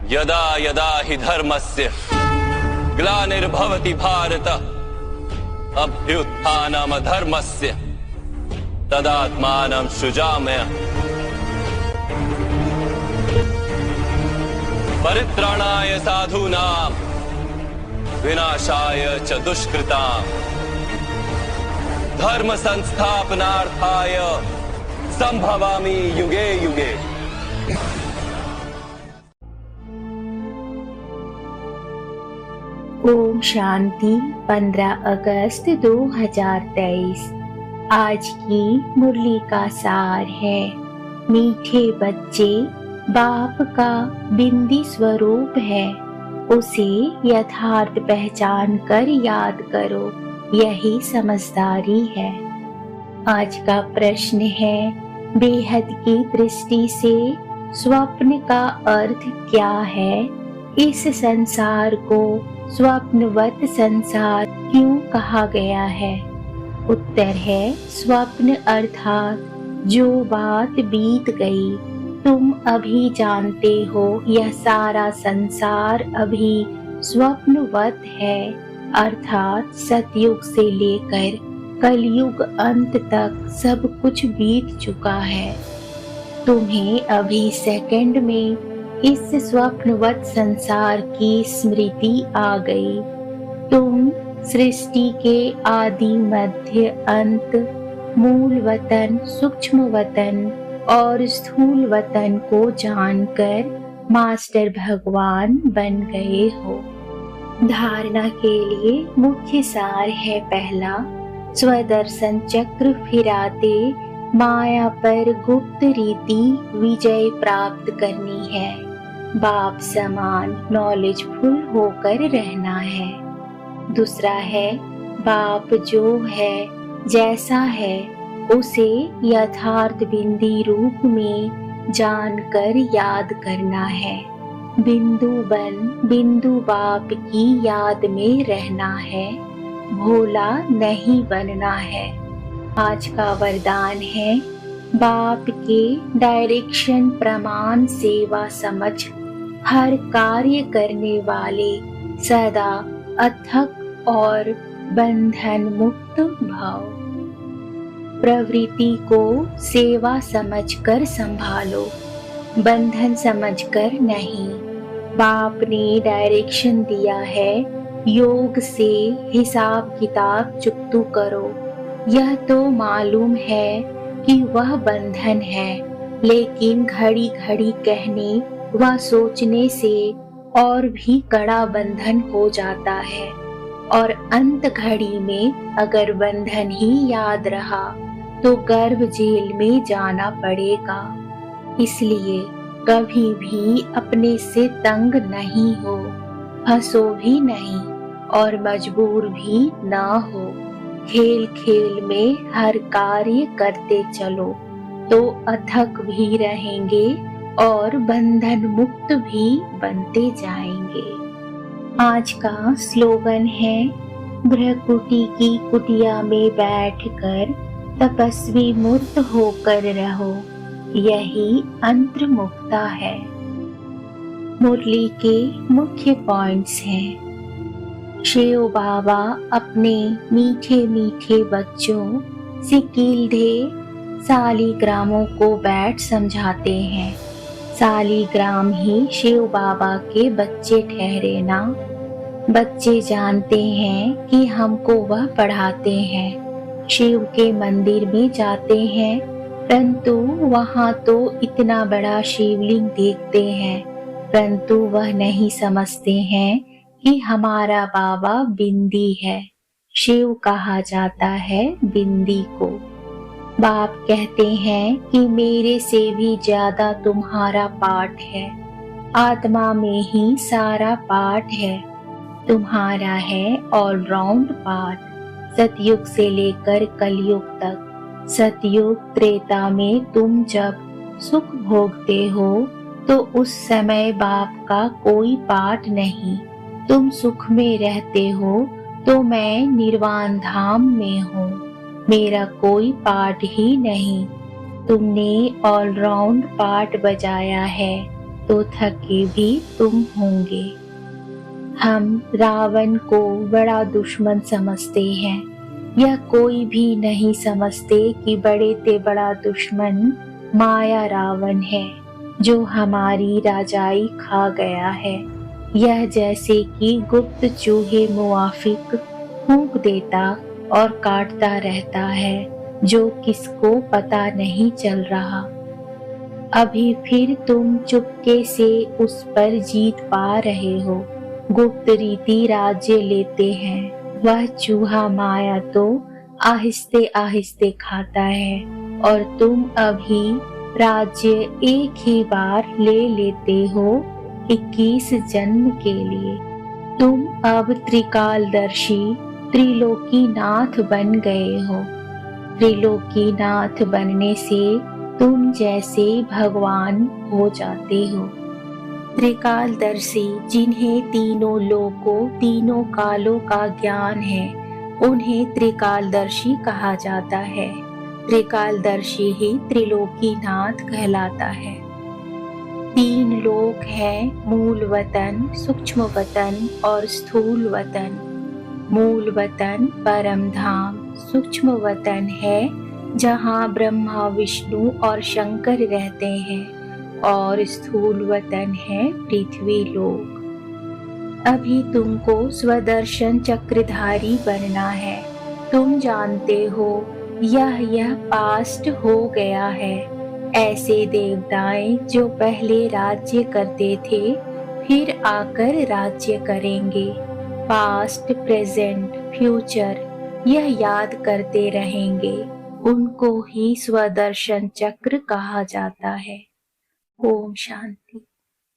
यदा यदा हि धर्मस्य ग्लानिर्भवति भारत अभ्युत्थानमधर्मस्य तदात्मानं सृजाम्यहम्। परित्राणाय साधूनां विनाशाय च दुष्कृतां धर्म संस्थापनार्थाय संभवामि युगे युगे। ओम शांति। 15 अगस्त 2023। आज की मुरली का सार है, मीठे बच्चे बाप का बिंदी स्वरूप है, उसे यथार्थ पहचान कर याद करो, यही समझदारी है। आज का प्रश्न है, बेहद की दृष्टि से स्वप्न का अर्थ क्या है? इस संसार को स्वप्नवत संसार क्यों कहा गया है? उत्तर है, स्वप्न अर्थात जो बात बीत गई। तुम अभी जानते हो यह सारा संसार अभी स्वप्नवत है, अर्थात सतयुग से लेकर कलयुग अंत तक सब कुछ बीत चुका है। तुम्हें अभी सेकंड में इस स्वप्नवत संसार की स्मृति आ गई। तुम सृष्टि के आदि मध्य अंत, मूल वतन, सूक्ष्म वतन और स्थूल वतन को जानकर मास्टर भगवान बन गए हो। धारणा के लिए मुख्य सार है, पहला, स्वदर्शन चक्र फिराते माया पर गुप्त रीति विजय प्राप्त करनी है। बाप समान नॉलेजफुल होकर रहना है। दूसरा है, बाप जो है, जैसा है, उसे यथार्थ बिंदी रूप में जानकर याद करना है। बिंदु बन बिंदु बाप की याद में रहना है, भोला नहीं बनना है। आज का वरदान है, बाप के डायरेक्शन प्रमाण सेवा समझ हर कार्य करने वाले सदा अथक और बंधन मुक्त भाव। प्रवृत्ति को सेवा समझकर संभालो, बंधन समझकर नहीं। बाप ने डायरेक्शन दिया है, योग से हिसाब किताब चुकतू करो। यह तो मालूम है कि वह बंधन है, लेकिन घड़ी घड़ी कहने व सोचने से और भी कड़ा बंधन हो जाता है, और अंत घड़ी में अगर बंधन ही याद रहा तो गर्भ जेल में जाना पड़ेगा। इसलिए कभी भी अपने से तंग नहीं हो, फंसो भी नहीं और मजबूर भी ना हो। खेल खेल में हर कार्य करते चलो तो अथक भी रहेंगे और बंधन मुक्त भी बनते जाएंगे। आज का स्लोगन है, ब्रह्मकुटी की कुटिया में बैठकर तपस्वी मूर्त होकर रहो, यही अंतर मुक्ता है। मुरली के मुख्य पॉइंट्स हैं। शिव बाबा अपने मीठे मीठे बच्चों सिकील्धे सालीग्रामों को बैठ समझाते हैं। सालीग्राम ही शिव बाबा के बच्चे ठहरे ना। बच्चे जानते हैं कि हमको वह पढ़ाते हैं। शिव के मंदिर में जाते हैं, परंतु वहाँ तो इतना बड़ा शिवलिंग देखते हैं, परंतु वह नहीं समझते हैं कि हमारा बाबा बिंदी है। शिव कहा जाता है बिंदी को। बाप कहते हैं कि मेरे से भी ज्यादा तुम्हारा पाठ है, आत्मा में ही सारा पाठ है। तुम्हारा है ऑलराउंड पाठ, सतयुग से लेकर कलयुग तक। सतयुग त्रेता में तुम जब सुख भोगते हो तो उस समय बाप का कोई पाठ नहीं। तुम सुख में रहते हो तो मैं निर्वाण धाम में हूँ, मेरा कोई पाठ ही नहीं। तुमने ऑलराउंड पाठ बजाया है, तो थके भी तुम होंगे। हम रावण को बड़ा दुश्मन समझते हैं, यह कोई भी नहीं समझते कि बड़े ते बड़ा दुश्मन माया रावण है, जो हमारी राजाई खा गया है। यह जैसे कि गुप्त चूहे मुआफिक फूंक देता और काटता रहता है, जो किसको पता नहीं चल रहा। अभी फिर तुम चुपके से उस पर जीत पा रहे हो। गुप्त रीति राज्य लेते हैं, वह चूहा माया तो आहिस्ते आहिस्ते खाता है, और तुम अभी राज्य एक ही बार ले लेते हो 21 जन्म के लिए। तुम अब त्रिकालदर्शी त्रिलोकीनाथ बन गए हो। त्रिलोकीनाथ बनने से तुम जैसे भगवान हो जाते हो। त्रिकालदर्शी जिन्हें तीनों लोकों तीनों कालों का ज्ञान है, उन्हें त्रिकालदर्शी कहा जाता है। त्रिकालदर्शी ही त्रिलोकीनाथ कहलाता है। 3 लोक हैं, मूल वतन, सूक्ष्म वतन और स्थूल वतन। मूल वतन परम धाम, सूक्ष्म वतन है जहाँ ब्रह्मा विष्णु और शंकर रहते हैं, और स्थूल वतन है पृथ्वी लोक। अभी तुमको स्वदर्शन चक्रधारी बनना है। तुम जानते हो यह पास्ट हो गया है। ऐसे देवताएं जो पहले राज्य करते थे, फिर आकर राज्य करेंगे। पास्ट, प्रेजेंट, फ्यूचर यह याद करते रहेंगे। उनको ही स्वदर्शन चक्र कहा जाता है। ओम शांति।